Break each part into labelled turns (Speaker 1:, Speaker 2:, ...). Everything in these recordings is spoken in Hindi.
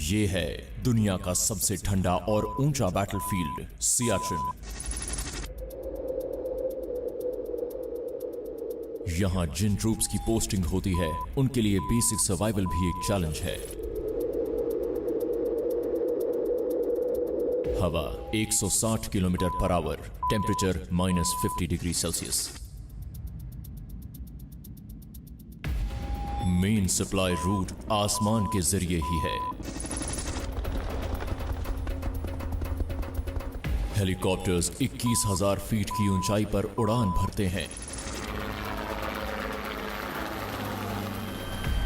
Speaker 1: ये है दुनिया का सबसे ठंडा और ऊंचा बैटलफील्ड सियाचिन। यहां जिन ट्रूप्स की पोस्टिंग होती है उनके लिए बेसिक सर्वाइवल भी एक चैलेंज है। हवा 160 kilometre per hour, temperature -50 degree Celsius. Main supply root आसमान के जरिए ही है। हेलीकॉप्टर्स 21,000 फीट की ऊंचाई पर उड़ान भरते हैं।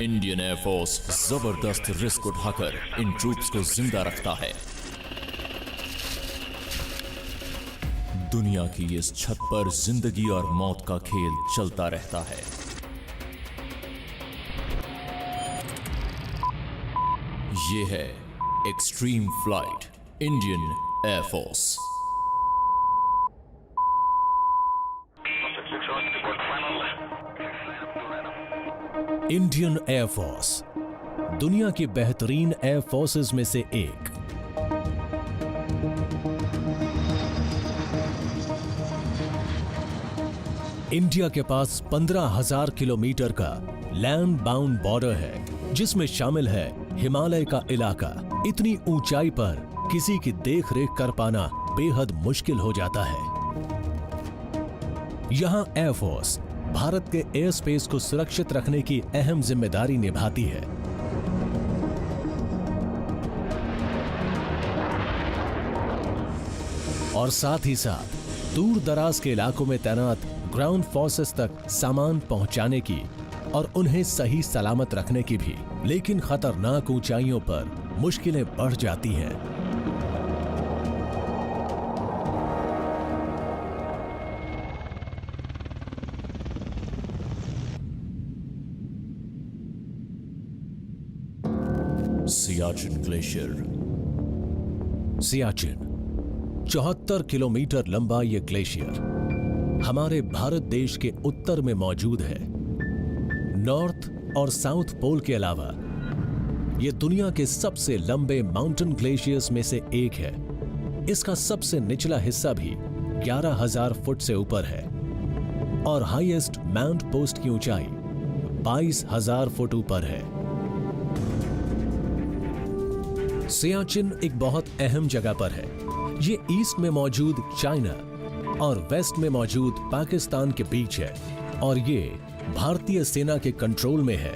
Speaker 1: इंडियन एयरफोर्स जबरदस्त रिस्क उठाकर इन ट्रूप्स को जिंदा रखता है। दुनिया की इस छत पर जिंदगी और मौत का खेल चलता रहता है। ये है extreme flight, Indian air force.
Speaker 2: Indian air force दुनिया की बेहतरीन एयरफोर्सेस में से एक। इंडिया के पास 15,000 किलोमीटर का लैंड बाउंड बॉर्डर है, जिसमें शामिल है हिमालय का इलाका। इतनी ऊंचाई पर किसी की देखरेख कर पाना बेहद मुश्किल हो जाता है। यहां एयरफोर्स भारत के एयर स्पेस को सुरक्षित रखने की अहम जिम्मेदारी निभाती है। और साथ ही साथ दूर दराज के इलाकों में तैनात ग्राउंड फोर्सेस तक सामान पहुंचाने की और उन्हें सही सलामत रखने की भी। लेकिन खतरनाक ऊंचाइयों पर मुश्किलें बढ़ जाती हैं।
Speaker 1: सियाचिन ग्लेशियर।
Speaker 2: सियाचिन 74 किलोमीटर लंबा ये ग्लेशियर हमारे भारत देश के उत्तर में मौजूद है। नॉर्थ और साउथ पोल के अलावा यह दुनिया के सबसे लंबे माउंटेन ग्लेशियर्स में से एक है। इसका सबसे निचला हिस्सा भी 11,000 फुट से ऊपर है और हाईएस्ट माउंट पोस्ट की ऊंचाई 22,000 फुट ऊपर है। सियाचिन एक बहुत अहम जगह पर है। ये ईस्ट में मौजूद चाइना और वेस्ट में मौजूद पाकिस्तान के बीच है और ये भारतीय सेना के कंट्रोल में है।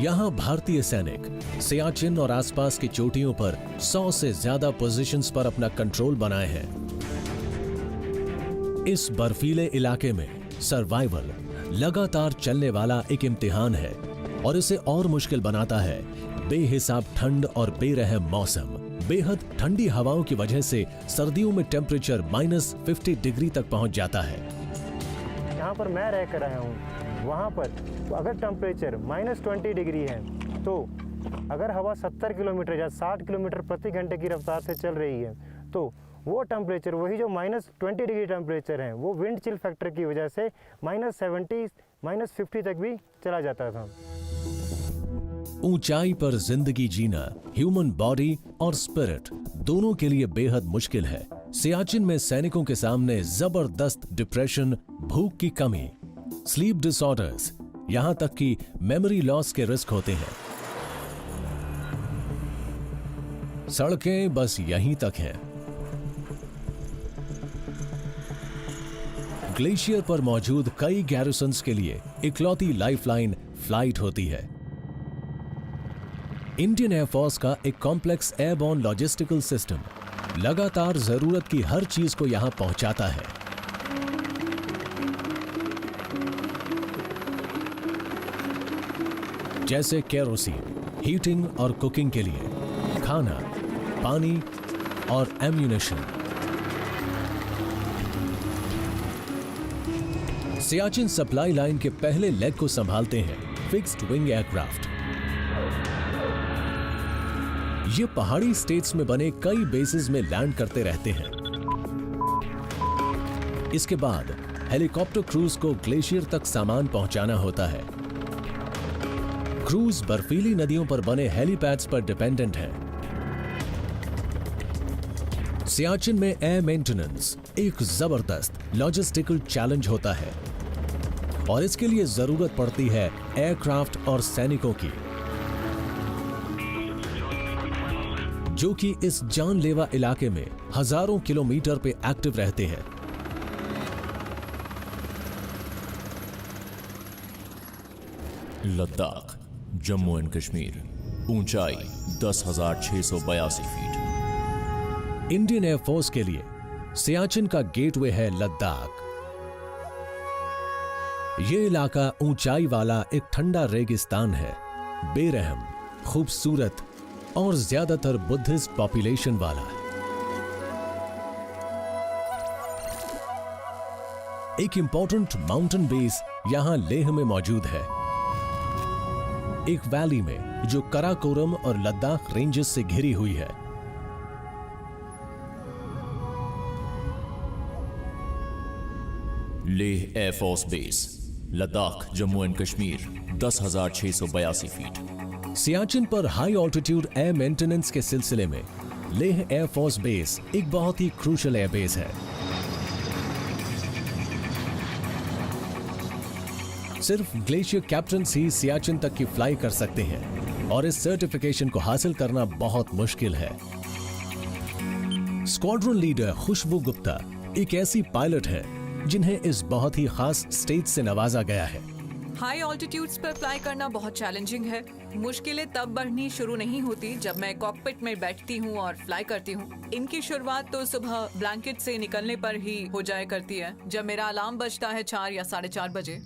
Speaker 2: यहां भारतीय सैनिक सियाचिन और आसपास की चोटियों पर 100 से ज्यादा पोजीशंस पर अपना कंट्रोल बनाए हैं। इस बर्फीले इलाके में सर्वाइवल लगातार चलने वाला एक इम्तिहान है और इसे और मुश्किल बनाता है बेहिसाब ठंड और बेरहम मौसम। बेहद ठंडी हवाओं की वजह से सर्दियों में टेम्परेचर -50 डिग्री तक पहुंच जाता है।
Speaker 3: यहाँ पर मैं रह कर आया हूँ, वहाँ पर अगर टेम्परेचर -20 डिग्री है तो अगर हवा 70 किलोमीटर या 60 किलोमीटर प्रति घंटे की रफ्तार से चल रही है तो वो टेम्परेचर, वही जो -20 डिग्री टेम्परेचर है, वो विंड चिल फैक्टर की वजह से -70 -50 तक भी चला जाता था।
Speaker 2: ऊंचाई पर जिंदगी जीना ह्यूमन बॉडी और स्पिरिट दोनों के लिए बेहद मुश्किल है। सियाचिन में सैनिकों के सामने जबरदस्त डिप्रेशन, भूख की कमी, स्लीप डिसऑर्डर्स, यहां तक कि मेमोरी लॉस के रिस्क होते हैं। सड़कें बस यहीं तक हैं। ग्लेशियर पर मौजूद कई गैरिसन्स के लिए इकलौती लाइफलाइन फ्लाइट होती है। इंडियन एयरफोर्स का एक कॉम्प्लेक्स एयरबोर्न लॉजिस्टिकल सिस्टम लगातार जरूरत की हर चीज को यहां पहुंचाता है। जैसे केरोसिन, हीटिंग और कुकिंग के लिए, खाना, पानी और एम्यूनिशन। सियाचिन सप्लाई लाइन के पहले लेग को संभालते हैं फिक्स्ड विंग एयरक्राफ्ट। ये पहाड़ी स्टेट्स में बने कई बेसेस में लैंड करते रहते हैं। इसके बाद हेलीकॉप्टर क्रूज को ग्लेशियर तक सामान पहुंचाना होता है। क्रूज बर्फीली नदियों पर बने हेलीपैड्स पर डिपेंडेंट है। सियाचिन में एयर मेंटेनेंस एक जबरदस्त लॉजिस्टिकल चैलेंज होता है और इसके लिए जरूरत पड़ती है एयरक्राफ्ट और सैनिकों की, जो कि इस जानलेवा इलाके में हजारों किलोमीटर पे एक्टिव रहते हैं।
Speaker 1: लद्दाख, जम्मू एंड कश्मीर, ऊंचाई 10,682 फीट।
Speaker 2: इंडियन एयरफोर्स के लिए सियाचिन का गेटवे है लद्दाख। ये इलाका ऊंचाई वाला एक ठंडा रेगिस्तान है, बेरहम, खूबसूरत और ज्यादातर बुद्धिस्ट पॉपुलेशन वाला है। एक इंपॉर्टेंट माउंटेन बेस यहां लेह में मौजूद है, एक वैली में जो कराकोरम और लद्दाख रेंजेस से घिरी हुई है।
Speaker 1: Leh air force base, Ladakh, Jammu and Kashmir, 10,682 feet.
Speaker 2: Siachen पर हाई ऑल्टीट्यूड एयर मेंटेनेंस के सिलसिले में लेह एयरफोर्स बेस एक बहुत ही क्रूशल एयरबेस है। सिर्फ ग्लेशियर कैप्टन्स ही सियाचिन तक की फ्लाई कर सकते हैं और इस सर्टिफिकेशन को हासिल करना बहुत मुश्किल है। स्क्वाड्रन लीडर खुशबू गुप्ता एक ऐसी पायलट है जिन्हें इस बहुत ही खास स्टेज से नवाजा गया है।
Speaker 4: हाई ऑल्टीट्यूड्स पर फ्लाई करना बहुत चैलेंजिंग है। मुश्किलें तब बढ़नी शुरू नहीं होती जब मैं कॉकपिट में बैठती हूँ और फ्लाई करती हूँ। इनकी शुरुआत तो सुबह ब्लैंकेट से निकलने पर ही हो जाया करती है, जब मेरा अलार्म बजता है 4 या 4:30 बजे।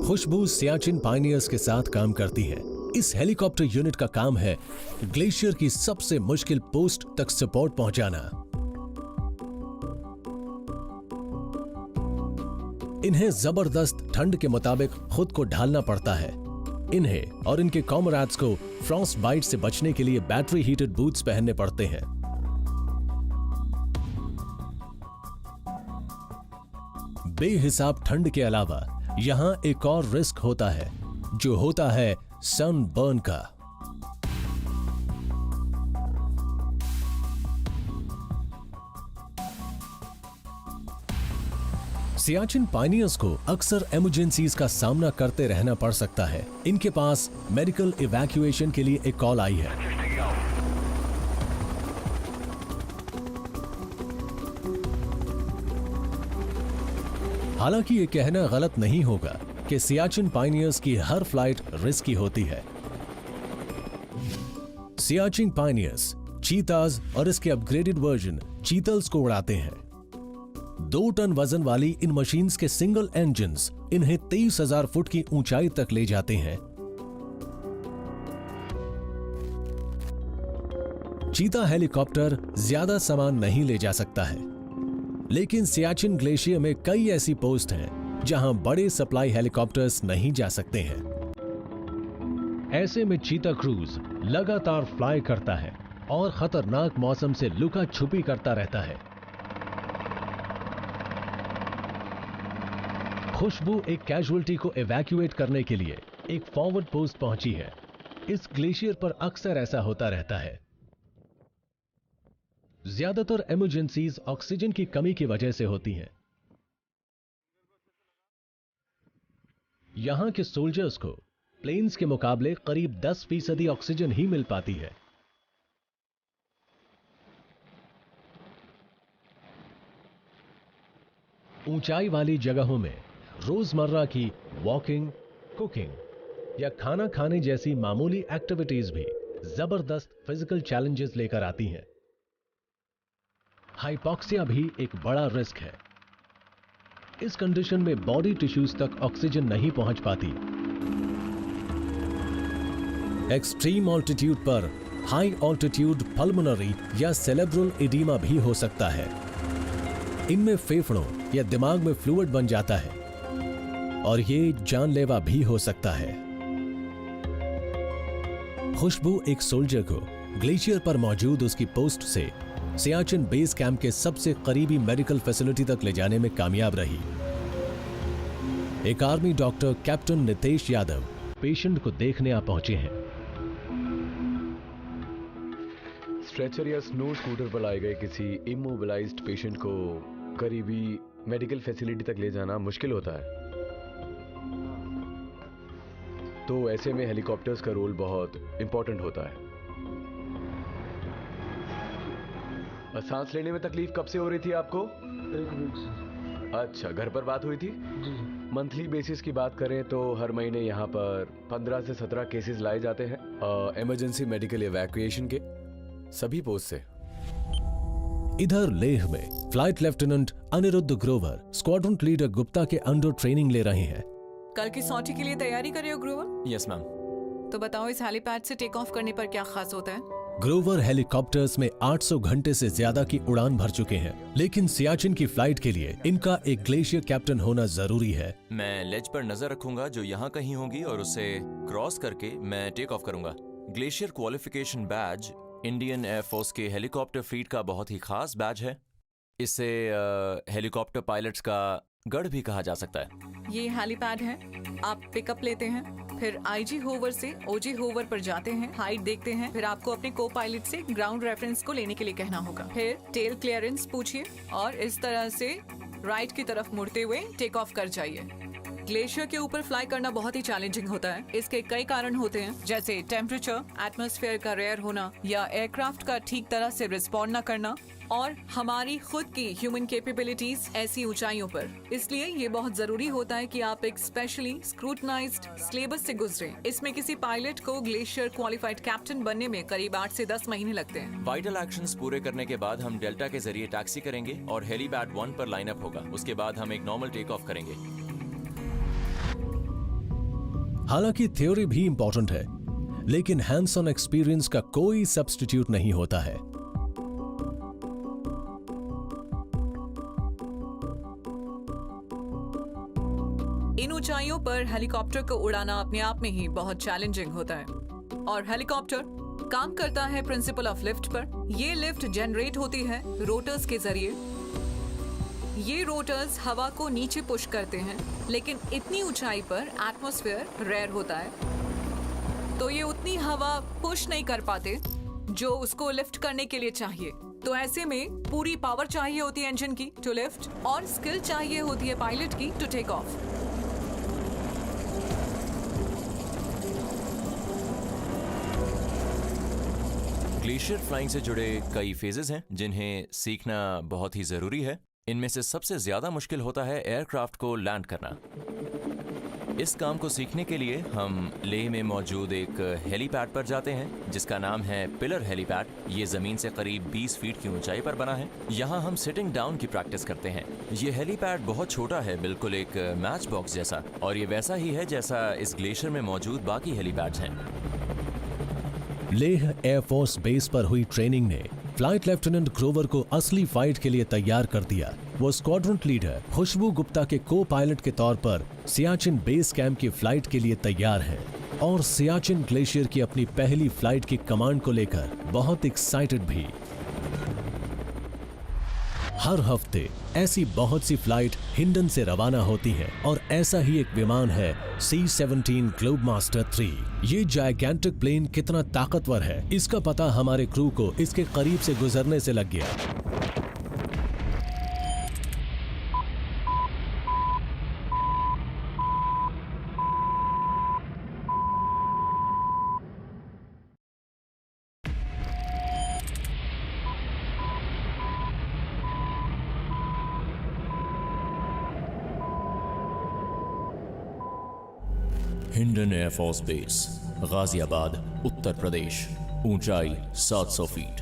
Speaker 2: खुशबू सियाचिन पायनियर्स के साथ काम करती है। इस हेलीकॉप्टर यूनिट का काम है ग्लेशियर की सबसे मुश्किल पोस्ट तक सपोर्ट पहुंचाना। इन्हें जबरदस्त ठंड के मुताबिक खुद को ढालना पड़ता है। इन्हें और इनके कॉमरेड्स को फ्रॉस्ट बाइट से बचने के लिए बैटरी हीटेड बूट्स पहनने पड़ते हैं। बेहिसाब ठंड के अलावा यहां एक और रिस्क होता है, जो होता है सन बर्न का। सियाचिन पायनियर्स को अक्सर इमरजेंसीज का सामना करते रहना पड़ सकता है। इनके पास मेडिकल इवैक्यूएशन के लिए एक कॉल आई है। हालांकि ये कहना गलत नहीं होगा कि सियाचिन पायनियर्स की हर फ्लाइट रिस्की होती है। सियाचिन पायनियर्स चीताज और इसके अपग्रेडेड वर्जन चीतल्स को उड़ाते हैं। 2 टन वजन वाली इन मशीन्स के सिंगल इंजन्स इन्हें 23,000 फुट की ऊंचाई तक ले जाते हैं। चीता हेलीकॉप्टर ज्यादा सामान नहीं ले जा सकता है, लेकिन सियाचिन ग्लेशियर में कई ऐसी पोस्ट हैं जहां बड़े सप्लाई हेलीकॉप्टर्स नहीं जा सकते हैं। ऐसे में चीता क्रूज लगातार फ्लाई करता है और खतरनाक मौसम से लुका छुपी करता रहता है। खुशबू एक कैजुअल्टी को इवैक्यूएट करने के लिए एक फॉरवर्ड पोस्ट पहुंची है। इस ग्लेशियर पर अक्सर ऐसा होता रहता है। ज्यादातर इमरजेंसीज ऑक्सीजन की कमी की वजह से होती हैं। यहां के सोल्जर्स को प्लेन्स के मुकाबले करीब 10% ऑक्सीजन ही मिल पाती है। ऊंचाई वाली जगहों में रोजमर्रा की वॉकिंग, कुकिंग या खाना खाने जैसी मामूली एक्टिविटीज भी जबरदस्त फिजिकल चैलेंजेस लेकर आती हैं। हाइपोक्सिया भी एक बड़ा रिस्क है। इस कंडीशन में बॉडी टिश्यूज तक ऑक्सीजन नहीं पहुंच पाती। एक्सट्रीम ऑल्टीट्यूड पर हाई ऑल्टीट्यूड पल्मोनरी या सेरेब्रल एडीमा भी हो सकता है। इनमें फेफड़ों या दिमाग में फ्लूइड बन जाता है और ये जानलेवा भी हो सकता है। खुशबू एक सोल्जर को ग्लेशियर पर मौजूद उसकी पोस्ट से सियाचिन बेस कैंप के सबसे करीबी मेडिकल फैसिलिटी तक ले जाने में कामयाब रही। एक army doctor captain Nitesh Yadav patient को देखने आ पहुंचे हैं।
Speaker 5: स्ट्रेचर या स्नो स्कूटर पर लाए गए किसी इमोबिलाइज्ड पेशेंट को करीबी मेडिकल फैसिलिटी तक ले जाना मुश्किल होता है, तो ऐसे में हेलीकॉप्टर्स का रोल बहुत इंपॉर्टेंट होता है। सांस लेने में तकलीफ कब से हो रही थी आपको?
Speaker 6: 1 वीक से।
Speaker 5: अच्छा, घर पर बात हुई थी?
Speaker 6: जी।
Speaker 5: मंथली बेसिस की बात करें तो हर महीने यहाँ पर 15 से 17 केसेस लाए जाते हैं इमरजेंसी मेडिकल इवैक्यूएशन के सभी पोस्ट से।
Speaker 2: इधर लेह में flight lieutenant Anirudh Grover squadron leader Gupta के अंडर ट्रेनिंग ले रहे हैं।
Speaker 4: कल की सॉटी के लिए तैयारी कर रहे हो ग्रोवर?
Speaker 1: Yes ma'am.
Speaker 4: तो बताओ इस हेलीपैड से टेक ऑफ करने पर क्या खास होता है?
Speaker 2: ग्रोवर हेलीकॉप्टर्स में 800 घंटे से ज्यादा की उड़ान भर चुके हैं, लेकिन सियाचिन की फ्लाइट के लिए इनका एक ग्लेशियर कैप्टन होना जरूरी है।
Speaker 1: मैं लेज पर नजर रखूंगा जो यहाँ कहीं होगी और उसे क्रॉस करके मैं टेक ऑफ करूंगा। Glacier qualification badge Indian air force के हेलीकॉप्टर फ्लीट का बहुत ही खास बैज है। इसे हेलीकॉप्टर पायलट्स का गढ़ भी कहा जा सकता है।
Speaker 4: ये हेलीपैड है, आप पिकअप लेते हैं, फिर आईजी होवर से ओजी होवर पर जाते हैं, हाइट देखते हैं, फिर आपको अपने को पायलट से ग्राउंड रेफरेंस को लेने के लिए कहना होगा, फिर टेल क्लियरेंस पूछिए और इस तरह से राइट की तरफ मुड़ते हुए टेक ऑफ कर जाइए। ग्लेशियर के ऊपर फ्लाई करना बहुत ही चैलेंजिंग होता है। इसके कई कारण होते हैं, जैसे टेम्परेचर, एटमॉस्फेयर का रेयर होना या एयरक्राफ्ट का ठीक तरह से रिस्पॉन्ड न करना और हमारी खुद की ह्यूमन कैपेबिलिटीज ऐसी ऊंचाइयों पर। इसलिए ये बहुत जरूरी होता है कि आप एक स्पेशली स्क्रूटनाइज्ड सिलेबस से गुजरें। इसमें किसी पायलट को ग्लेशियर क्वालिफाइड कैप्टन बनने में करीब 8 से 10 महीने लगते हैं।
Speaker 1: वाइटल एक्शंस पूरे करने के बाद हम डेल्टा के जरिए टैक्सी करेंगे और हेलीपैड 1 पर लाइन अप होगा। उसके बाद हम एक नॉर्मल टेक ऑफ करेंगे।
Speaker 2: हालांकि थ्योरी भी इंपॉर्टेंट है, लेकिन हैंड्स ऑन एक्सपीरियंस का कोई सब्स्टिट्यूट नहीं होता है।
Speaker 4: इन ऊंचाइयों पर हेलीकॉप्टर को उड़ाना अपने आप में ही बहुत चैलेंजिंग होता है और हेलीकॉप्टर काम करता है प्रिंसिपल ऑफ लिफ्ट पर। ये लिफ्ट जनरेट होती है रोटर्स के जरिए। ये रोटर्स हवा को नीचे पुश करते हैं, लेकिन इतनी ऊंचाई पर एटमॉस्फेयर रेयर होता है, तो ये उतनी हवा पुश नहीं कर पाते जो उसको लिफ्ट करने के लिए चाहिए। तो ऐसे में पूरी पावर चाहिए होती है इंजन की टू लिफ्ट और स्किल चाहिए होती है पायलट की to take off.
Speaker 1: Glacier flying से जुड़े कई फेजेस हैं जिन्हें सीखना बहुत ही जरूरी है। इनमें से सबसे ज्यादा मुश्किल होता है एयरक्राफ्ट को लैंड करना। इस काम को सीखने के लिए हम लेह में मौजूद एक हेलीपैड पर जाते हैं जिसका नाम है पिलर हेलीपैड। ये जमीन से करीब 20 फीट की ऊंचाई पर बना है। यहाँ हम सिटिंग डाउन की प्रैक्टिस करते हैं। ये हेलीपैड बहुत छोटा है, बिल्कुल एक मैच बॉक्स जैसा, और ये वैसा ही है जैसा इस ग्लेशियर में मौजूद बाकी हेलीपैड्स हैं।
Speaker 2: लेह एयरफोर्स बेस पर हुई ट्रेनिंग ने फ्लाइट लेफ्टिनेंट ग्रोवर को असली फाइट के लिए तैयार कर दिया। वो स्क्वाड्रन लीडर खुशबू गुप्ता के को पायलट के तौर पर सियाचिन बेस कैंप की फ्लाइट के लिए तैयार है और सियाचिन ग्लेशियर की अपनी पहली फ्लाइट की कमांड को लेकर बहुत एक्साइटेड भी। हर हफ्ते ऐसी बहुत सी फ्लाइट हिंडन से रवाना होती हैं और ऐसा ही एक विमान है C-17 ग्लोबमास्टर 3। ये जायगेंटिक प्लेन कितना ताकतवर है इसका पता हमारे क्रू को इसके करीब से गुजरने से लग गया।
Speaker 1: Hindon air force base, Ghaziabad, Uttar Pradesh. ऊंचाई 700 फीट।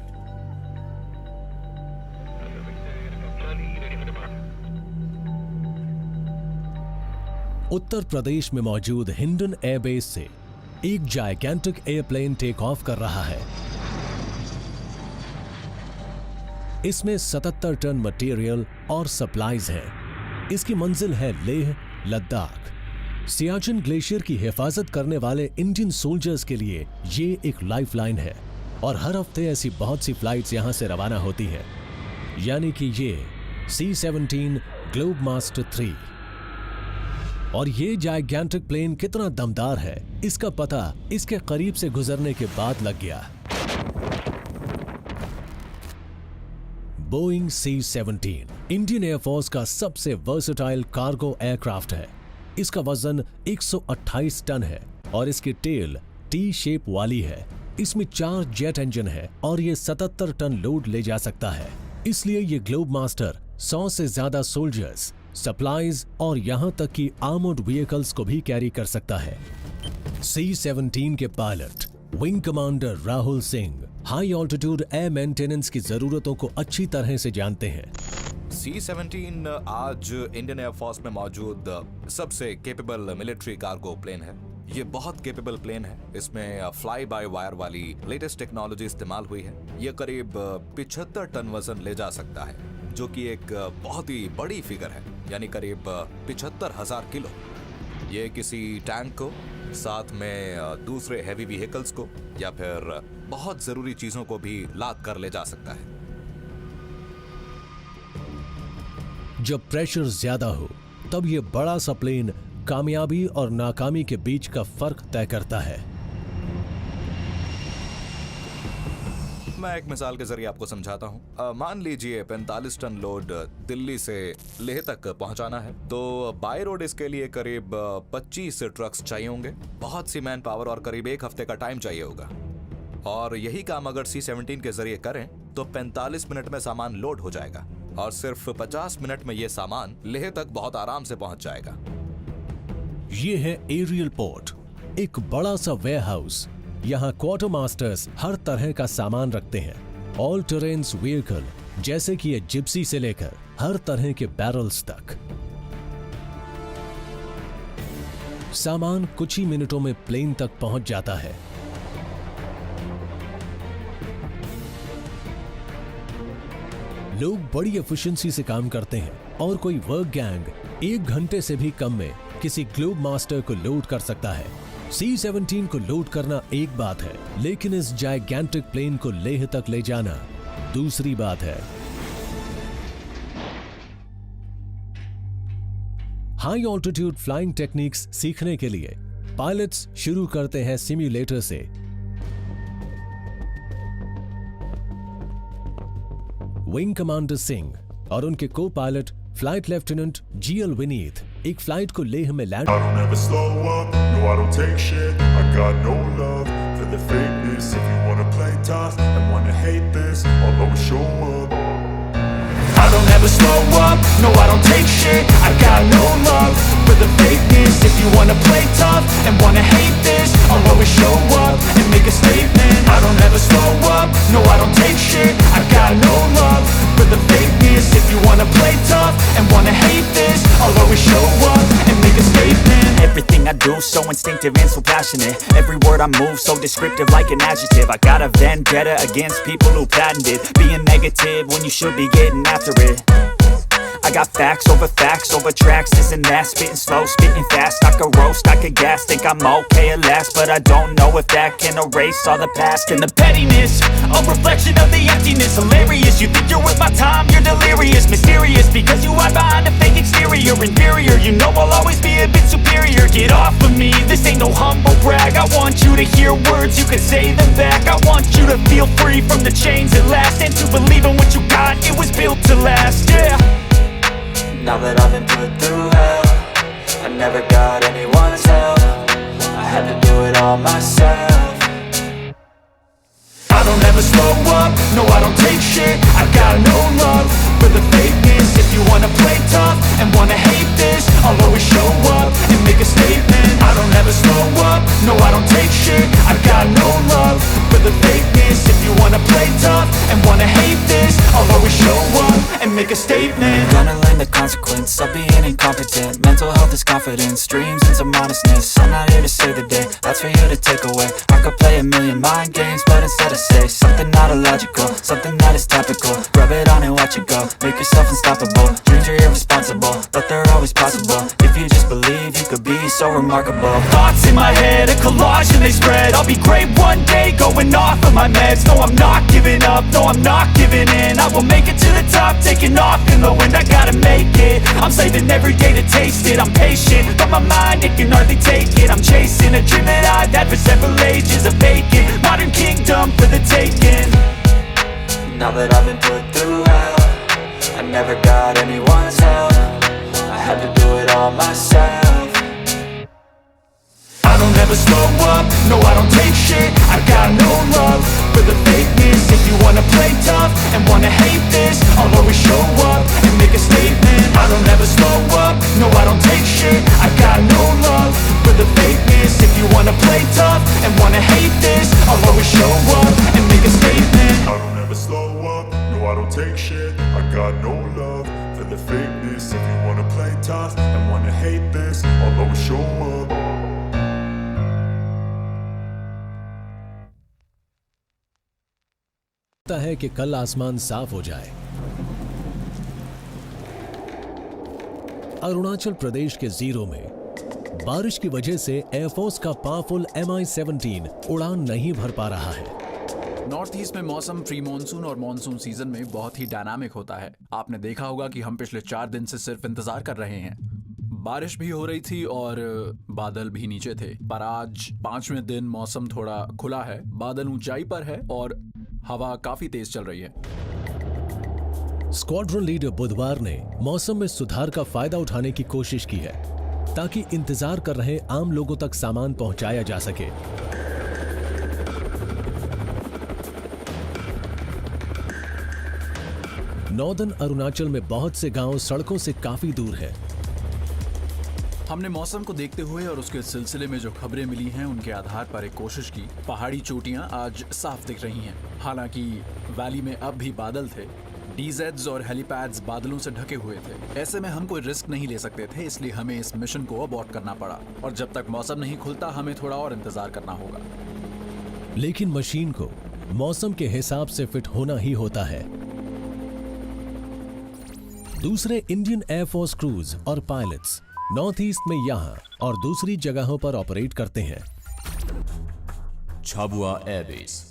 Speaker 2: उत्तर प्रदेश में मौजूद हिंडन एयरबेस से एक जायगेंटिक एयरप्लेन टेक ऑफ कर रहा है। इसमें 77 टन मटेरियल और सप्लाईज हैं। इसकी मंजिल है लेह, लद्दाख। सियाचिन ग्लेशियर की हिफाजत करने वाले इंडियन सोल्जर्स के लिए ये एक लाइफलाइन है और हर हफ्ते ऐसी बहुत सी फ्लाइट्स यहां से रवाना होती हैं। यानी कि ये C-17 ग्लोबमास्टर 3। और ये जाइगैंटिक प्लेन कितना दमदार है, इसका पता इसके करीब से गुजरने के बाद लग गया। बोइंग C-17 इंडियन एयरफोर्स का सबसे वर्सेटाइल कार्गो एयरक्राफ्ट है। इसका वजन 128 टन है और इसकी टेल टी शेप वाली है। इसमें 4 जेट इंजन है और ये 77 टन लोड ले जा सकता है। इसलिए ये ग्लोब मास्टर 100 से ज्यादा सोल्जर्स, सप्लाईज और यहां तक कि आर्मर्ड व्हीकल्स को भी कैरी कर सकता है। C-17 के pilot wing commander Rahul Singh high altitude air maintenance की जरूरतों को अच्छी तरह से जानते हैं।
Speaker 7: C-17 आज इंडियन एयरफोर्स में मौजूद सबसे केपेबल मिलिट्री कार्गो प्लेन है। ये बहुत केपेबल प्लेन है। इसमें फ्लाई बाय वायर वाली लेटेस्ट टेक्नोलॉजी इस्तेमाल हुई है। ये करीब 75 टन वजन ले जा सकता है, जो कि एक बहुत ही बड़ी फिगर है, यानी करीब 75,000 किलो। ये किसी टैंक को, साथ में दूसरे हैवी व्हीकल्स को या फिर बहुत जरूरी चीजों को भी लाद कर ले जा सकता है।
Speaker 2: जब प्रेशर ज्यादा हो तब ये बड़ा सा प्लेन कामयाबी और नाकामी के बीच का फर्क तय करता है।
Speaker 7: मैं एक मिसाल के जरिए आपको समझाता हूँ। मान लीजिए 45 टन लोड दिल्ली से लेह तक पहुंचाना है, तो बाय रोड इसके लिए करीब 25 ट्रक्स चाहिए होंगे। बहुत सी मैन पावर और करीब 1 हफ्ते का टाइम चाहिए होगा। और यही काम अगर C-17 के जरिए करें तो 45 मिनट में सामान लोड हो जाएगा और सिर्फ 50 मिनट में यह सामान लेह तक बहुत आराम से पहुंच जाएगा।
Speaker 2: ये है एरियल पोर्ट, एक बड़ा सा वेयर हाउस। यहाँ क्वार्टर मास्टर्स हर तरह का सामान रखते हैं। ऑल टेरेन्स व्हीकल जैसे कि ये जिप्सी से लेकर हर तरह के बैरल्स तक। सामान कुछ ही मिनटों में प्लेन तक पहुंच जाता है। लोग बड़ी एफिशिएंसी से काम करते हैं और कोई वर्क गैंग 1 घंटे से भी कम में किसी ग्लोब मास्टर को लोड कर सकता है। C-17 को लोड करना एक बात है, लेकिन इस जाइगैंटिक प्लेन को लेह तक ले जाना दूसरी बात है। हाई ऑल्टीट्यूड फ्लाइंग टेक्निक्स सीखने के लिए पायलट्स शुरू करते हैं सिम्युलेटर से। विंग कमांडर सिंह और उनके को pilot flight lieutenant GL Vineet एक फ्लाइट को लेह में land.
Speaker 8: I don't ever slow up, no I don't take shit. I got no love for the fakeness. If you wanna play tough and wanna hate this, I'll always show up. I don't ever slow up, no I don't take shit. I got no love for the fakeness. If you wanna play tough and wanna hate this, I'll always show up and make a statement. I don't ever slow up, no I don't take shit. I got no love for the fakeness. If you wanna play tough and wanna hate this, I'll always show up and make a statement.
Speaker 9: Everything I do so instinctive and so passionate. Every word I move so descriptive like an adjective. I got a vendetta against people who patented being negative when you should be getting after it. I got facts over tracks, this and that. Spitting slow, spitting fast. I could roast, I could gas. Think I'm okay at last, but I don't know if that can erase all the past. And the pettiness, a reflection of the emptiness. Hilarious, you think you're worth my time, you're delirious. Mysterious, because you hide behind a fake exterior. Inferior, you know I'll always be a bit superior. Get off of me, this ain't no humble brag. I want you to hear words, you can say them back. I want you to feel free from the chains at last, and to believe in what you got, it was built to last, yeah.
Speaker 10: Now that I've been put through hell, I never got anyone's help. I had to do it all myself.
Speaker 8: I don't ever slow up, no I don't take shit. I got no love for the fakeness. If you wanna play tough and wanna hate this, I'll always show up and make a statement. I don't ever slow up, no I don't take shit. I got no love for the fakeness. If you wanna play tough and wanna hate this, I'll always show up and make a statement.
Speaker 10: Gonna learn the consequence of being incompetent. Mental health is confidence, dreams and some honestness. I'm not here to save the day, that's for you to take away. I could play a million mind games, but instead I say something not illogical, something that is topical. Rub it on and watch it go, make yourself unstoppable. Dreams are irresponsible, but they're always possible. If you just believe, you could be so remarkable.
Speaker 8: Thoughts in my head, a collage and they spread. I'll be great one day, going off of my meds. No, I'm not giving up, no, I'm not giving in. I will make it to the top, taking off in the wind. I gotta make it,
Speaker 9: I'm saving every day to taste it. I'm patient, but my mind, it can hardly take it. I'm chasing a dream that I've had for several ages. A vacant modern kingdom for the taking.
Speaker 10: Now that I've been put through hell, I never got anyone's help. I had to do it all myself.
Speaker 9: I don't ever slow up, no I don't take shit. I got no love for the fakeness. If you wanna play tough and wanna hate this, I'll always show up and make a statement. I don't ever slow up, no I don't take shit. I got no love for the fakeness. If you wanna play tough and wanna hate this, I'll always show up and make a statement.
Speaker 8: I don't ever slow up, no I don't take shit. I got no love for the fakeness. If you wanna play tough and wanna hate this, I'll always show up.
Speaker 2: है कि कल आसमान साफ हो जाए। अरुणाचल प्रदेश के जीरो में बारिश की वजह से एयरफोर्स का पावरफुल MI-17 उड़ान नहीं भर पा रहा है।
Speaker 11: नॉर्थ ईस्ट में मौसम प्री मॉनसून और मॉनसून सीजन में बहुत ही डायनामिक होता है। आपने देखा होगा कि हम पिछले 4 दिन से सिर्फ इंतजार कर रहे हैं। बारिश भी हो रही थी और बादल भी नीचे थे, पर आज 5वें दिन मौसम थोड़ा खुला है, बादल ऊंचाई पर है और हवा काफी तेज चल रही है।
Speaker 2: स्क्वाड्रन लीडर बुधवार ने मौसम में सुधार का फायदा उठाने की कोशिश की है ताकि इंतजार कर रहे आम लोगों तक सामान पहुंचाया जा सके। नॉर्दर्न अरुणाचल में बहुत से गांव सड़कों से काफी दूर है।
Speaker 11: हमने मौसम को देखते हुए और उसके सिलसिले में जो खबरें मिली हैं उनके आधार पर एक कोशिश की। पहाड़ी चोटियां आज साफ दिख रही हैं, हालांकि वैली में अब भी बादल थे। डीजेड्स और हेलीपैड्स बादलों से ढके हुए थे। ऐसे में हम कोई रिस्क नहीं ले सकते थे, इसलिए हमें इस मिशन को अबॉर्ट करना पड़ा और जब तक मौसम नहीं खुलता हमें थोड़ा और इंतजार करना होगा।
Speaker 2: लेकिन मशीन को मौसम के हिसाब से फिट होना ही होता है। दूसरे इंडियन एयरफोर्स क्रूज और पायलट्स नॉर्थ ईस्ट में यहां और दूसरी जगहों पर ऑपरेट करते हैं।
Speaker 1: झाबुआ एयरबेस।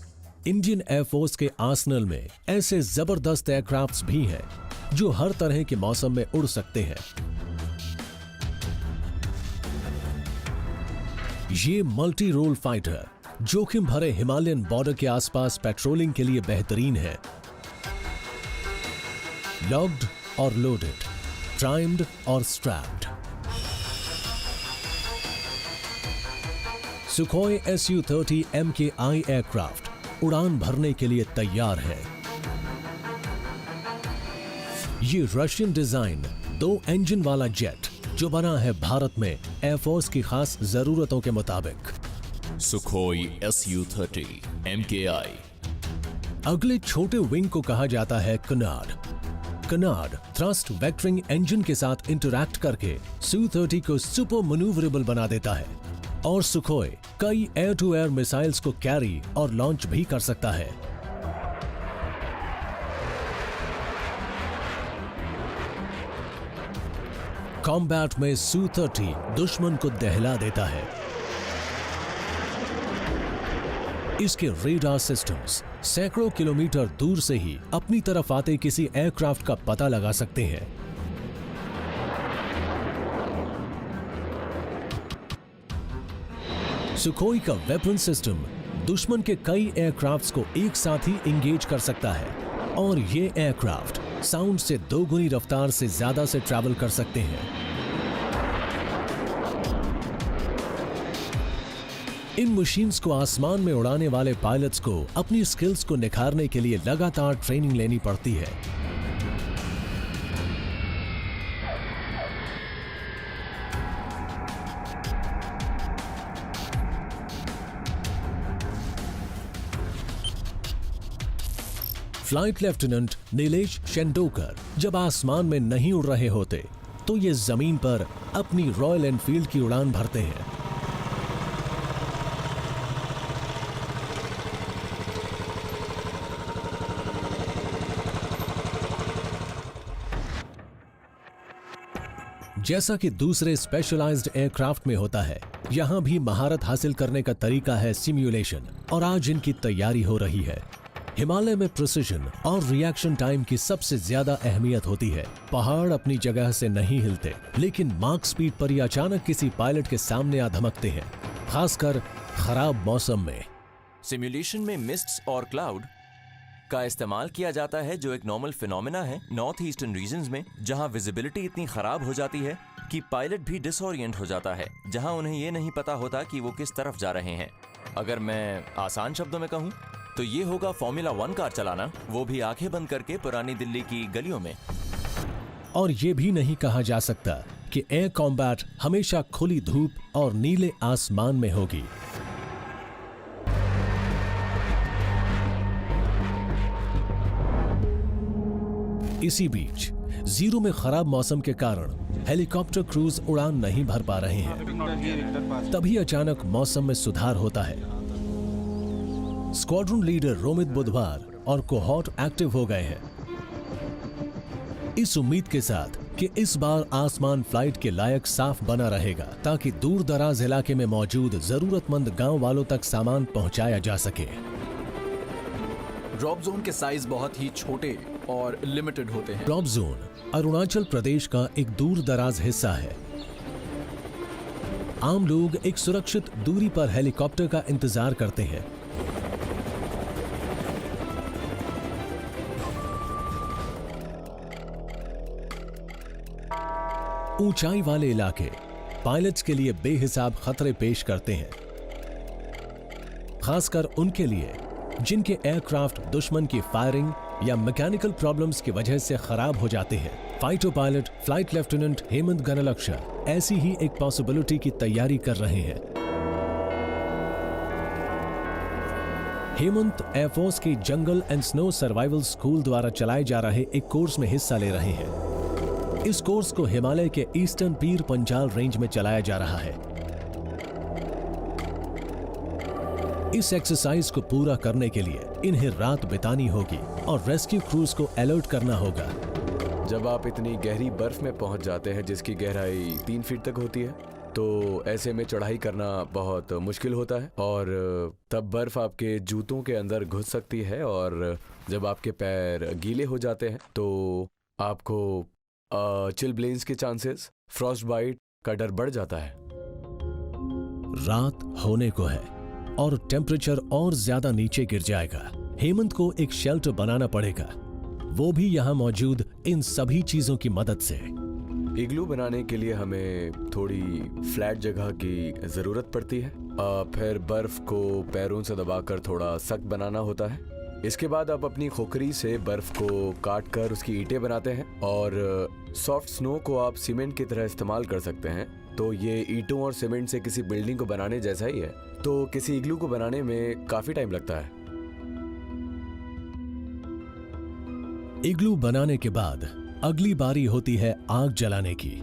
Speaker 2: इंडियन एयरफोर्स के आर्सेनल में ऐसे जबरदस्त एयरक्राफ्ट्स भी हैं जो हर तरह के मौसम में उड़ सकते हैं। ये मल्टी रोल फाइटर जोखिम भरे हिमालयन बॉर्डर के आसपास पेट्रोलिंग के लिए बेहतरीन है। लॉक्ड और लोडेड, प्राइम्ड और strapped. Sukhoi Su-30 MKI aircraft उड़ान भरने के लिए तैयार है। ये रशियन डिजाइन 2 इंजन वाला जेट जो बना है भारत में एयरफोर्स की खास जरूरतों के मुताबिक।
Speaker 1: Sukhoi Su-30 MKI।
Speaker 2: अगले छोटे विंग को कहा जाता है canard. Canard thrust vectoring engine के साथ इंटरैक्ट करके Su-30 को सुपर मैन्यूवरेबल बना देता है और सुखोई कई एयर टू एयर मिसाइल्स को कैरी और लॉन्च भी कर सकता है। कॉम्बैट में Su-30 दुश्मन को दहला देता है। इसके रेडार सिस्टम्स सैकड़ों किलोमीटर दूर से ही अपनी तरफ आते किसी एयरक्राफ्ट का पता लगा सकते हैं। सुखोई का वेपन सिस्टम दुश्मन के कई एयरक्राफ्ट्स को एक साथ ही इंगेज कर सकता है और ये एयरक्राफ्ट साउंड से 2 गुनी रफ्तार से ज्यादा से ट्रैवल कर सकते हैं। इन मशीन्स को आसमान में उड़ाने वाले पायलट्स को अपनी स्किल्स को निखारने के लिए लगातार ट्रेनिंग लेनी पड़ती है। फ्लाइट लेफ्टिनेंट नीलेश शेंडोकर जब आसमान में नहीं उड़ रहे होते तो ये जमीन पर अपनी रॉयल एनफील्ड की उड़ान भरते हैं। जैसा कि दूसरे स्पेशलाइज्ड एयरक्राफ्ट में होता है, यहां भी महारत हासिल करने का तरीका है सिम्युलेशन और आज इनकी तैयारी हो रही है। हिमालय में प्रिसिजन और रिएक्शन टाइम की सबसे ज्यादा अहमियत होती है। पहाड़ अपनी जगह से नहीं हिलते, लेकिन मार्क स्पीड पर ही अचानक किसी पायलट के सामने आ धमकते हैं, खासकर खराब मौसम में।
Speaker 1: सिमुलेशन में मिस्ट्स और क्लाउड का इस्तेमाल किया जाता है, जो एक नॉर्मल फिनोमेना है नॉर्थ ईस्टर्न रीजन्स में, जहां विजिबिलिटी इतनी खराब हो जाती है कि पायलट भी डिसओरिएंट हो जाता है, जहां उन्हें ये नहीं पता होता कि वो किस तरफ जा रहे हैं। अगर मैं आसान शब्दों में कहूं तो ये होगा फॉर्मूला 1 कार चलाना, वो भी आंखें बंद करके पुरानी दिल्ली की गलियों में।
Speaker 2: और ये भी नहीं कहा जा सकता कि एयर कॉम्बैट हमेशा खुली धूप और नीले आसमान में होगी। इसी बीच जीरो में खराब मौसम के कारण हेलीकॉप्टर क्रूज उड़ान नहीं भर पा रहे हैं। तभी अचानक मौसम में सुधार होता है। स्क्वाड्रन लीडर रोमित बुधवार और कोहॉर्ट एक्टिव हो गए हैं, इस उम्मीद के साथ कि इस बार आसमान फ्लाइट के लायक साफ बना रहेगा, ताकि दूर दराज इलाके में मौजूद जरूरतमंद गांव वालों तक सामान पहुंचाया जा सके।
Speaker 11: ड्रॉप जोन के साइज बहुत ही छोटे और लिमिटेड होते हैं।
Speaker 2: ड्रॉप जोन अरुणाचल प्रदेश का एक दूर दराज हिस्सा है। आम लोग एक सुरक्षित दूरी पर हेलीकॉप्टर का इंतजार करते हैं। ऊंचाई वाले इलाके पायलट्स के लिए बेहिसाब खतरे पेश करते हैं, खासकर उनके लिए जिनके एयरक्राफ्ट दुश्मन की फायरिंग या मैकेनिकल प्रॉब्लम्स की वजह से खराब हो जाते हैं। Fighter pilot flight lieutenant Hemant Ganlakshar ऐसी ही एक पॉसिबिलिटी की तैयारी कर रहे हैं। हेमंत एयरफोर्स के jungle and snow survival school द्वारा चलाए जा रहे एक कोर्स में हिस्सा ले रहे हैं। इस कोर्स को हिमालय के ईस्टर्न पीर पंजाल रेंज में चलाया जा रहा है। इस एक्सरसाइज को पूरा करने के लिए इन्हें रात बितानी होगी और रेस्क्यू क्रूज को अलर्ट करना होगा।
Speaker 5: जब आप इतनी गहरी बर्फ में पहुंच जाते हैं जिसकी गहराई 3 फीट तक होती है, तो ऐसे में चढ़ाई करना बहुत मुश्किल होता है और तब बर्फ आपके जूतों के अंदर घुस सकती है और जब आपके पैर गीले हो जाते हैं तो आपको चिलब्लेन्स के चांसेस, फ्रॉस्ट बाइट का डर बढ़ जाता है।
Speaker 2: रात होने को है और टेम्परेचर और ज्यादा नीचे गिर जाएगा। हेमंत को एक शेल्टर बनाना पड़ेगा, वो भी यहां मौजूद इन सभी चीजों की मदद से।
Speaker 5: इग्लू बनाने के लिए हमें थोड़ी फ्लैट जगह की जरूरत पड़ती है। फिर बर्फ को पैरों से दबाकर थोड़ा सख्त बनाना होता है। इसके बाद आप अपनी खोखरी से बर्फ को काट कर उसकी ईंटें बनाते हैं और सॉफ्ट स्नो को आप सीमेंट की तरह इस्तेमाल कर सकते हैं। तो ये ईंटों और सीमेंट से किसी बिल्डिंग को बनाने जैसा ही है। तो किसी इग्लू को बनाने में काफी टाइम लगता है।
Speaker 2: इग्लू बनाने के बाद अगली बारी होती है आग जलाने की।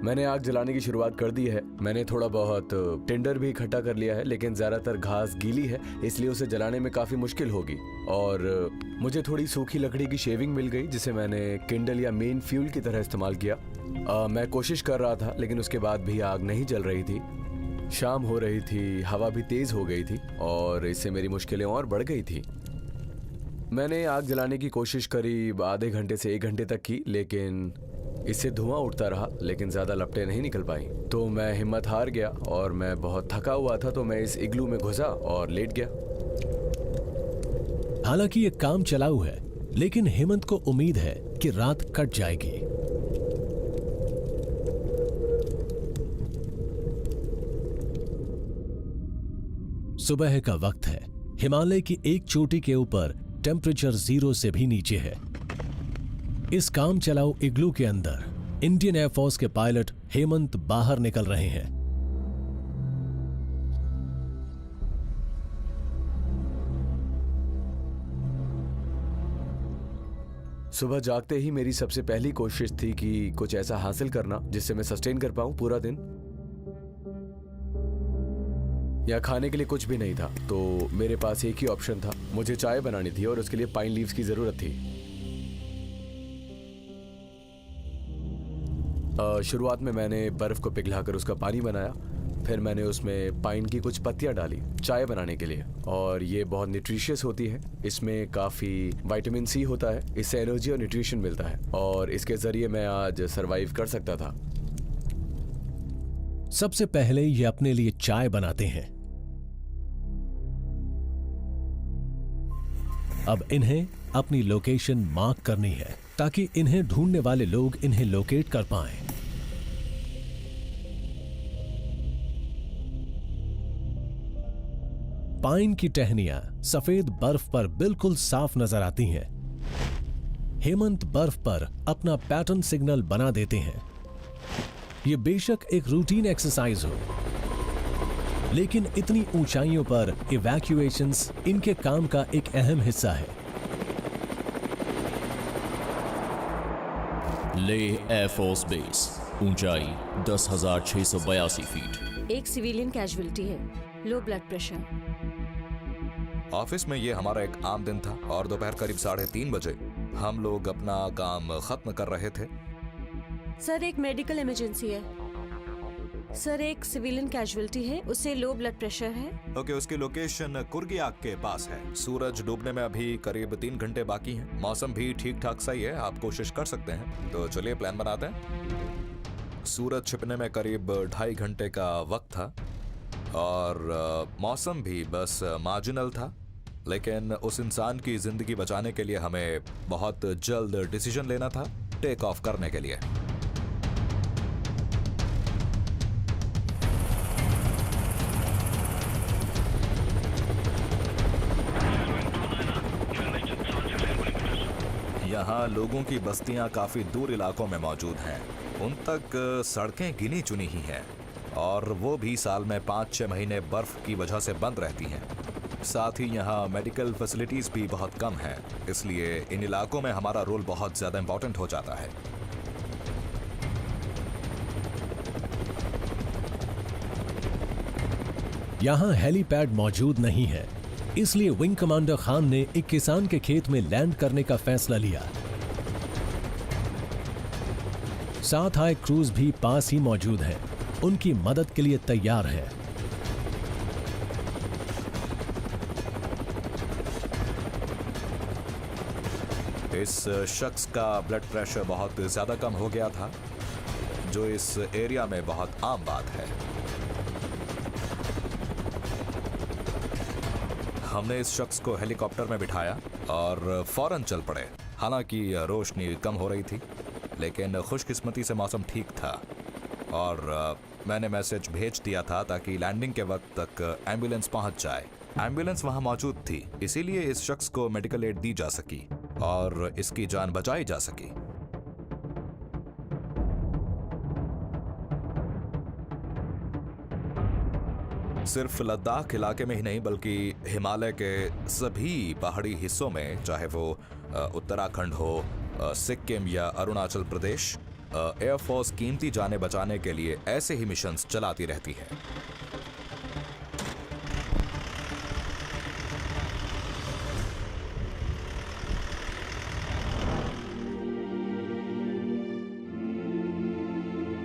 Speaker 5: मैंने आग जलाने की शुरुआत कर दी है। मैंने थोड़ा बहुत टिंडर भी इकट्ठा कर लिया है, लेकिन ज्यादातर घास गीली है इसलिए उसे जलाने में काफी मुश्किल होगी। और मुझे थोड़ी सूखी लकड़ी की शेविंग मिल गई जिसे मैंने किंडल या मेन फ्यूल की तरह इस्तेमाल किया। मैं कोशिश कर रहा था लेकिन उसके बाद भी आग नहीं जल रही थी। शाम हो रही थी, हवा भी तेज हो गई थी और इससे मेरी मुश्किलें और बढ़ गई थी। मैंने आग जलाने की कोशिश करीब आधे घंटे से 1 घंटे तक की, लेकिन इससे धुआं उठता रहा लेकिन ज्यादा लपटें नहीं निकल पाई। तो मैं हिम्मत हार गया और मैं बहुत थका हुआ था, तो मैं इस इग्लू में घुसा और लेट गया।
Speaker 2: हालांकि ये काम चलाऊ है, लेकिन हेमंत को उम्मीद है कि रात कट जाएगी। सुबह का वक्त है। हिमालय की एक चोटी के ऊपर टेम्परेचर 0 से भी नीचे है। इस काम चलाऊ इग्लू के अंदर इंडियन एयरफोर्स के पायलट हेमंत बाहर निकल रहे हैं।
Speaker 5: सुबह जागते ही मेरी सबसे पहली कोशिश थी कि कुछ ऐसा हासिल करना जिससे मैं सस्टेन कर पाऊं पूरा दिन। या खाने के लिए कुछ भी नहीं था, तो मेरे पास एक ही ऑप्शन था। मुझे चाय बनानी थी और उसके लिए पाइन लीव्स की जरूरत थी। शुरुआत में मैंने बर्फ को पिघलाकर उसका पानी बनाया फिर मैंने उसमें पाइन की कुछ पत्तियां डाली चाय बनाने के लिए, और ये बहुत न्यूट्रिशियस होती है। इसमें काफ़ी विटामिन सी होता है, इससे एनर्जी और न्यूट्रिशन मिलता है, और इसके ज़रिए मैं आज सरवाइव कर सकता था।
Speaker 2: सबसे पहले ये अपने लिए चाय बनाते हैं। अब इन्हें अपनी लोकेशन मार्क करनी है ताकि इन्हें ढूंढने वाले लोग इन्हें लोकेट कर पाएं। पाइन की टहनियां सफेद बर्फ पर बिल्कुल साफ नजर आती हैं। हेमंत बर्फ पर अपना पैटर्न सिग्नल बना देते हैं। यह बेशक एक रूटीन एक्सरसाइज हो, लेकिन इतनी ऊंचाइयों पर इवैक्यूएशंस इनके काम का एक अहम हिस्सा है।
Speaker 1: लेह एयरफोर्स बेस, ऊंचाई 10,682 फीट।
Speaker 12: एक सिविलियन कैजुअलिटी है, लो ब्लड प्रेशर।
Speaker 7: ऑफिस में ये हमारा एक आम दिन था और दोपहर करीब 3:30 बजे हम लोग अपना काम खत्म कर रहे थे।
Speaker 12: सर, एक मेडिकल इमरजेंसी है। सर, एक सिविलियन कैजुअलिटी है, उसे लो ब्लड प्रेशर है।
Speaker 7: ओके, उसकी लोकेशन कुर्गियाक के पास है। सूरज डूबने में अभी करीब 3 घंटे बाकी हैं। मौसम भी ठीक ठाक सही है, आप कोशिश कर सकते हैं। तो चलिए प्लान बनाते हैं। सूरज छिपने में करीब 2.5 घंटे का वक्त था और मौसम भी बस मार्जिनल था, लेकिन उस इंसान की जिंदगी बचाने के लिए हमें बहुत जल्द डिसीजन लेना था टेक ऑफ करने के लिए। यहाँ लोगों की बस्तियाँ काफी दूर इलाकों में मौजूद हैं। उन तक सड़कें गिनी चुनी ही हैं और वो भी साल में 5-6 महीने बर्फ की वजह से बंद रहती हैं। साथ ही यहाँ मेडिकल फैसिलिटीज भी बहुत कम हैं, इसलिए इन इलाकों में हमारा रोल बहुत ज्यादा इंपॉर्टेंट हो जाता है।
Speaker 2: यहां हेलीपैड मौजूद नहीं है, इसलिए विंग कमांडर खान ने एक किसान के खेत में लैंड करने का फैसला लिया। साथ आए क्रूज भी पास ही मौजूद हैं, उनकी मदद के लिए तैयार है।
Speaker 7: इस शख्स का ब्लड प्रेशर बहुत ज्यादा कम हो गया था, जो इस एरिया में बहुत आम बात है। हमने इस शख्स को हेलीकॉप्टर में बिठाया और फौरन चल पड़े। हालांकि रोशनी कम हो रही थी, लेकिन खुशकिस्मती से मौसम ठीक था और मैंने मैसेज भेज दिया था ताकि लैंडिंग के वक्त तक एम्बुलेंस पहुंच जाए। एम्बुलेंस वहां मौजूद थी, इसीलिए इस शख्स को मेडिकल एड दी जा सकी और इसकी जान बचाई जा सकी। सिर्फ लद्दाख इलाके में ही नहीं बल्कि हिमालय के सभी पहाड़ी हिस्सों में, चाहे वो उत्तराखंड हो, सिक्किम या अरुणाचल प्रदेश, एयरफोर्स कीमती जानें बचाने के लिए ऐसे ही मिशंस चलाती रहती है।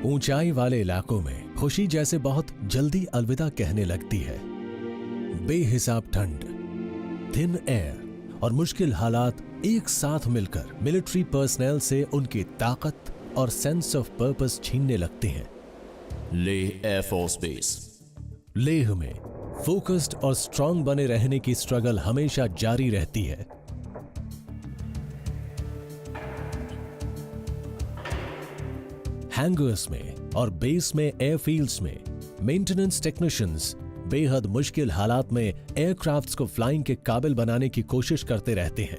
Speaker 2: ऊंचाई वाले इलाकों में खुशी जैसे बहुत जल्दी अलविदा कहने लगती है। बेहिसाब ठंड, थिन एयर और मुश्किल हालात एक साथ मिलकर मिलिट्री पर्सनल से उनकी ताकत और सेंस ऑफ पर्पस छीनने लगते हैं।
Speaker 1: Leh air force base.
Speaker 2: लेह में फोकस्ड और स्ट्रांग बने रहने की स्ट्रगल हमेशा जारी रहती है। हैंगर्स में और बेस में एयरफील्ड्स में मेंटेनेंस टेक्नीशियंस बेहद मुश्किल हालात में एयरक्राफ्ट्स को फ्लाइंग के काबिल बनाने की कोशिश करते रहते हैं।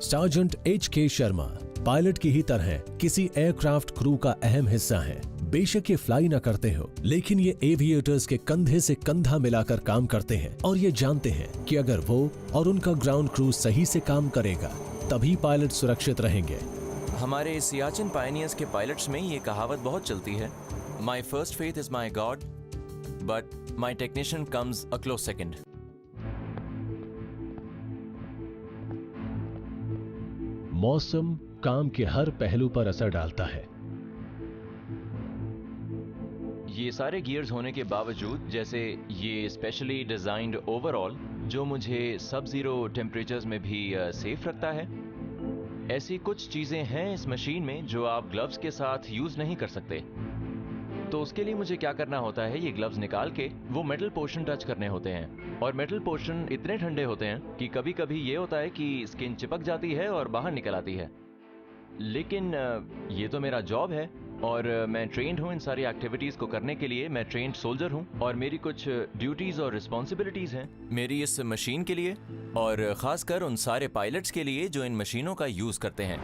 Speaker 2: Sergeant H.K. शर्मा पायलट की ही तरह किसी एयरक्राफ्ट क्रू का अहम हिस्सा हैं। बेशक ये फ्लाई ना करते हो, लेकिन ये एविएटर्स के कंधे से कंधा मिलाकर काम करते हैं और ये जानते हैं कि अगर वो और उनका ग्राउंड क्रू सही से काम करेगा तभी पायलट सुरक्षित रहेंगे।
Speaker 1: हमारे सियाचिन पायनियर्स के पायलट्स में ये कहावत बहुत चलती है, my first faith is my God but my technician comes a close second.
Speaker 2: मौसम काम के हर पहलू पर असर डालता है।
Speaker 1: ये सारे गियर्स होने के बावजूद, जैसे ये स्पेशली डिजाइन्ड ओवरऑल जो मुझे सब जीरो टेम्परेचर्स में भी सेफ रखता है, ऐसी कुछ चीजें हैं इस मशीन में जो आप ग्लव्स के साथ यूज नहीं कर सकते। तो उसके लिए मुझे क्या करना होता है, ये ग्लव्स निकाल के वो मेटल पोर्शन टच करने होते हैं, और मेटल पोर्शन इतने ठंडे होते हैं कि कभी कभी ये होता है कि स्किन चिपक जाती है और बाहर निकल आती है। लेकिन ये तो मेरा जॉब है और मैं ट्रेंड हूँ इन सारी एक्टिविटीज को करने के लिए। मैं ट्रेंड सोल्जर हूँ और मेरी कुछ ड्यूटीज और रिस्पॉन्सिबिलिटीज हैं मेरी इस मशीन के लिए, और खासकर उन सारे पायलट्स के लिए जो इन मशीनों का यूज करते हैं।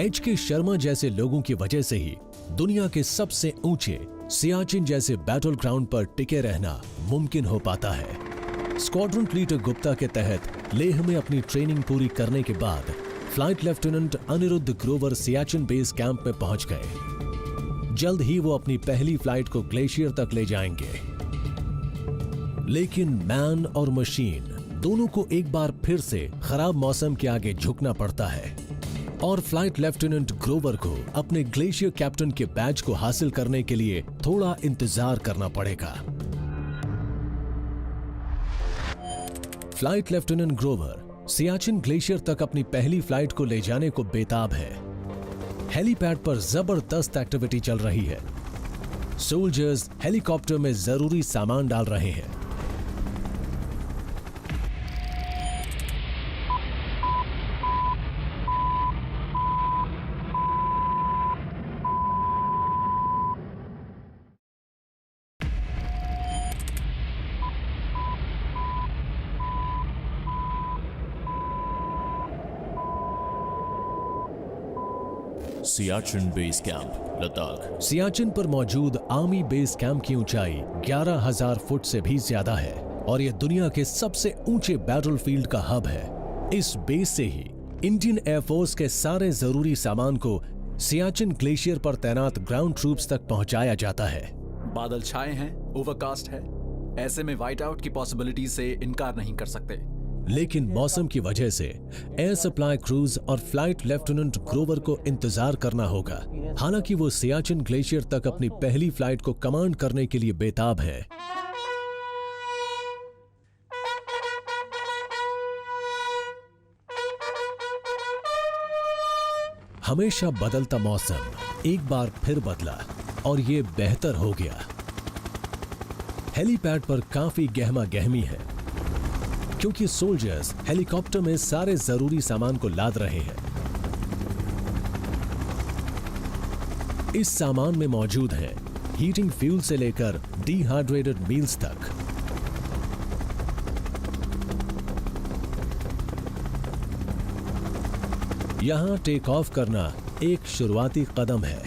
Speaker 2: HK शर्मा जैसे लोगों की वजह से ही दुनिया के सबसे ऊंचे सियाचिन जैसे बैटल ग्राउंड पर टिके रहना मुमकिन हो पाता है। स्क्वाड्रन लीडर गुप्ता के तहत लेह में अपनी ट्रेनिंग पूरी करने के बाद flight lieutenant Anirudh Grover Siachen base camp में पहुंच गए। जल्द ही वो अपनी पहली फ्लाइट को ग्लेशियर तक ले जाएंगे। लेकिन मैन और मशीन दोनों को एक बार फिर से खराब मौसम के आगे झुकना पड़ता है और फ्लाइट लेफ्टिनेंट ग्रोवर को अपने ग्लेशियर कैप्टन के बैज को हासिल करने के लिए थोड़ा इंतजार करना पड़ेगा। Flight lieutenant Grover Siachen glacier तक अपनी पहली फ्लाइट को ले जाने को बेताब है। हेलीपैड पर जबरदस्त एक्टिविटी चल रही है। सोल्जर्स हेलीकॉप्टर में जरूरी सामान डाल रहे हैं।
Speaker 13: Siachen base camp, Ladakh.
Speaker 2: सियाचिन पर मौजूद आर्मी बेस कैंप की ऊंचाई 11,000 फुट से भी ज्यादा है और यह दुनिया के सबसे ऊंचे बैटलफील्ड का हब है। इस बेस से ही इंडियन एयरफोर्स के सारे जरूरी सामान को सियाचिन ग्लेशियर पर तैनात ग्राउंड ट्रूप्स तक पहुंचाया जाता है।
Speaker 11: बादल छाए हैं, ओवरकास्ट है, ऐसे में वाइट आउट की पॉसिबिलिटी से इनकार नहीं कर सकते।
Speaker 2: लेकिन मौसम की वजह से एयर सप्लाई क्रूज और फ्लाइट लेफ्टिनेंट ग्रोवर को इंतजार करना होगा। हालांकि वो सियाचिन ग्लेशियर तक अपनी पहली फ्लाइट को कमांड करने के लिए बेताब है। हमेशा बदलता मौसम एक बार फिर बदला और ये बेहतर हो गया। हेलीपैड पर काफी गहमा गहमी है क्योंकि सोल्जर्स हेलीकॉप्टर में सारे जरूरी सामान को लाद रहे हैं। इस सामान में मौजूद है हीटिंग फ्यूल से लेकर डिहाइड्रेटेड मील्स तक। यहां टेक ऑफ करना एक शुरुआती कदम है।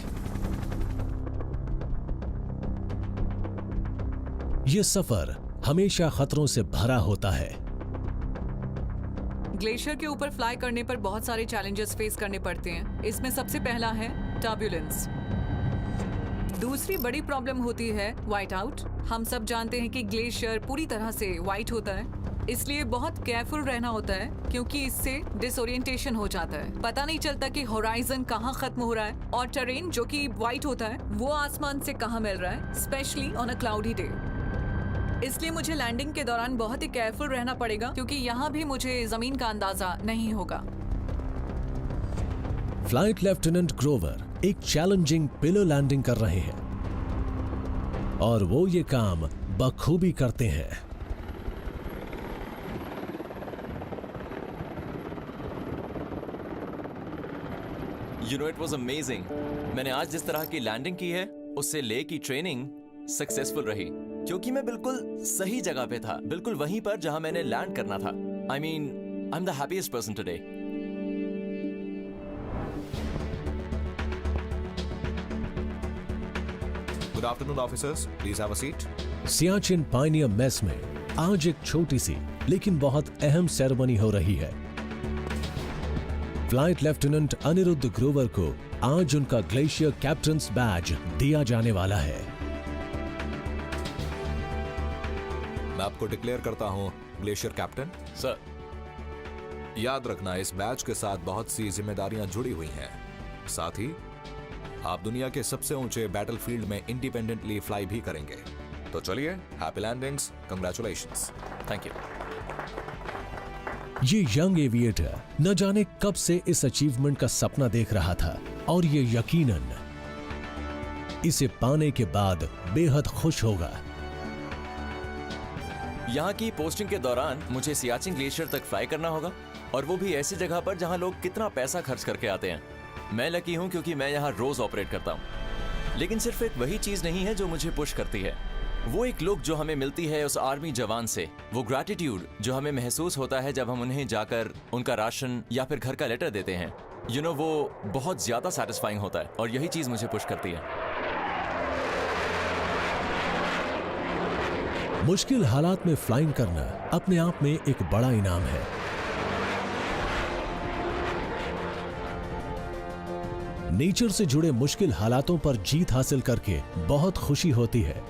Speaker 2: यह सफर हमेशा खतरों से भरा होता है।
Speaker 4: ग्लेशियर के ऊपर फ्लाई करने पर बहुत सारे चैलेंजेस फेस करने पड़ते हैं। इसमें सबसे पहला है टर्बुलेंस। दूसरी बड़ी प्रॉब्लम होती है वाइट आउट। हम सब जानते हैं कि ग्लेशियर पूरी तरह से वाइट होता है, इसलिए बहुत केयरफुल रहना होता है क्योंकि इससे डिसोरिएंटेशन हो जाता है। पता नहीं चलता कि होराइजन कहाँ खत्म हो रहा है और टेरेन जो कि वाइट होता है वो आसमान से कहाँ मिल रहा है, specially on a cloudy day. इसलिए मुझे लैंडिंग के दौरान बहुत ही केयरफुल रहना पड़ेगा क्योंकि यहाँ भी मुझे जमीन का अंदाजा नहीं होगा।
Speaker 2: फ्लाइट लेफ्टिनेंट ग्रोवर एक चैलेंजिंग पिलर लैंडिंग कर रहे हैं और वो ये काम बखूबी करते हैं।
Speaker 1: You know, it was amazing. मैंने आज जिस तरह की लैंडिंग की है उससे ले की ट्रेनिंग सक्सेसफुल रही क्योंकि मैं बिल्कुल सही जगह पे था, बिल्कुल वहीं पर जहां मैंने लैंड करना था। I mean, I'm the happiest person today.
Speaker 7: Good afternoon, officers. Please have a seat.
Speaker 2: Siachen Pioneer mess में आज एक छोटी सी लेकिन बहुत अहम सेरेमनी हो रही है। फ्लाइट लेफ्टिनेंट अनिरुद्ध ग्रोवर को आज उनका ग्लेशियर कैप्टन्स बैज दिया जाने वाला है।
Speaker 7: मैं आपको डिक्लेयर करता हूं ग्लेशियर कैप्टन।
Speaker 1: सर,
Speaker 7: याद रखना इस बैच के साथ बहुत सी जिम्मेदारियां जुड़ी हुई हैं। साथ ही आप दुनिया के सबसे ऊंचे बैटलफील्ड में इंडिपेंडेंटली फ्लाई भी करेंगे। तो चलिए, happy landings, congratulations.
Speaker 1: Thank you.
Speaker 2: ये यंग एविएटर न जाने कब से इस अचीवमेंट का सपना देख रहा था और ये यकीनन इसे पाने के बाद बेहद खुश होगा।
Speaker 1: यहाँ की पोस्टिंग के दौरान मुझे सियाचिन ग्लेशियर तक फ्लाई करना होगा, और वो भी ऐसी जगह पर जहाँ लोग कितना पैसा खर्च करके आते हैं। मैं लकी हूँ क्योंकि मैं यहाँ रोज ऑपरेट करता हूँ। लेकिन सिर्फ एक वही चीज नहीं है जो मुझे पुश करती है, वो एक लुक जो हमें मिलती है उस आर्मी जवान से, वो ग्रैटिट्यूड जो हमें महसूस होता है जब हम उन्हें जाकर उनका राशन या फिर घर का लेटर देते हैं। वो बहुत ज्यादा सेटिस्फाइंग होता है, और यही चीज मुझे पुश करती है।
Speaker 2: मुश्किल हालात में फ्लाइंग करना अपने आप में एक बड़ा इनाम है। नेचर से जुड़े मुश्किल हालातों पर जीत हासिल करके बहुत खुशी होती है,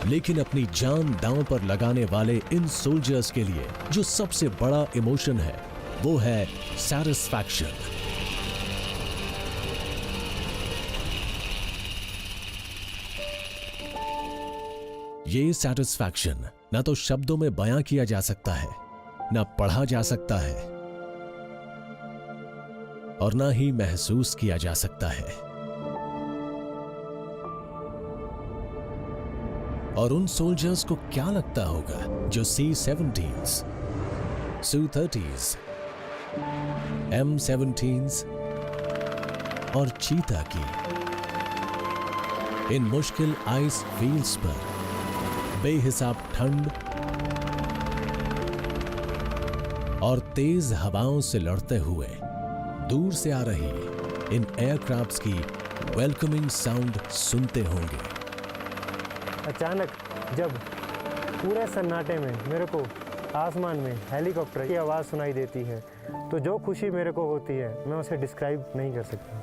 Speaker 2: लेकिन अपनी जान दांव पर लगाने वाले इन सोल्जर्स के लिए जो सबसे बड़ा इमोशन है वो है सैटिस्फैक्शन। ये सैटिस्फैक्शन ना तो शब्दों में बयां किया जा सकता है, ना पढ़ा जा सकता है, और ना ही महसूस किया जा सकता है। और उन सोल्जर्स को क्या लगता होगा जो C-17s, Su-30s, M-17s और चीता की इन मुश्किल आइस फील्ड्स पर बेहिसाब ठंड और तेज हवाओं से लड़ते हुए दूर से आ रही इन एयरक्राफ्ट्स की वेलकमिंग साउंड सुनते होंगे।
Speaker 3: अचानक जब पूरे सन्नाटे में मेरे को आसमान में हेलीकॉप्टर की आवाज़ सुनाई देती है, तो जो खुशी मेरे को होती है मैं उसे डिस्क्राइब नहीं कर सकता।